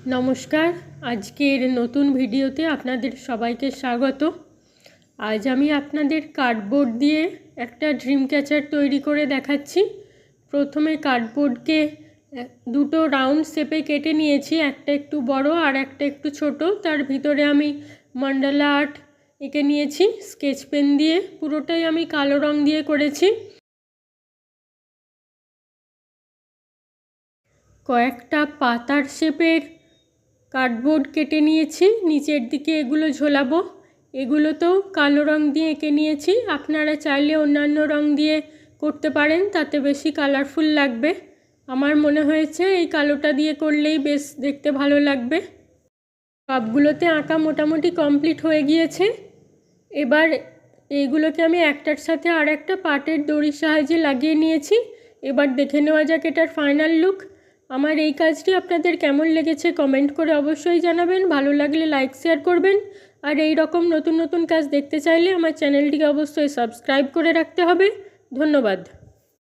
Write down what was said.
নমস্কার, আজকের নতুন ভিডিওতে আপনাদের সবাইকে স্বাগত। আজ আমি আপনাদের কার্ডবোর্ড দিয়ে একটা ড্রিম ক্যাচার তৈরি করে দেখাচ্ছি। প্রথমে কার্ডবোর্ডকে দুটো রাউন্ড শেপে কেটে নিয়েছি, একটা একটু বড় আর একটা একটু ছোট। তার ভিতরে আমি মান্ডালা আর্ট এঁকে নিয়েছি স্কেচ পেন দিয়ে, পুরোটাই আমি কালো রং দিয়ে করেছি। কয়েকটা পাতার শেপের কার্ডবোর্ড কেটে নিয়েছি, নিচের দিকে এগুলো ঝোলাবো। এগুলোতেও কালো রং দিয়ে এঁকে নিয়েছি, আপনারা চাইলে অন্যান্য রং দিয়ে করতে পারেন, তাতে বেশি কালারফুল লাগবে। আমার মনে হয়েছে এই কালোটা দিয়ে করলেই বেশ দেখতে ভালো লাগবে। সবগুলোতে আঁকা মোটামুটি কমপ্লিট হয়ে গিয়েছে। এবার এইগুলোকে আমি একটার সাথে আর একটা পাটের দড়ির সাহায্যে লাগিয়ে নিয়েছি। এবার দেখে নেওয়া যাক এটার ফাইনাল লুক। আমার এই কাজটি আপনাদের কেমন লেগেছে কমেন্ট করে অবশ্যই জানাবেন। ভালো লাগলে লাইক শেয়ার করবেন। আর এই রকম নতুন নতুন কাজ দেখতে চাইলে আমার চ্যানেলটিকে অবশ্যই সাবস্ক্রাইব করে রাখতে হবে। ধন্যবাদ।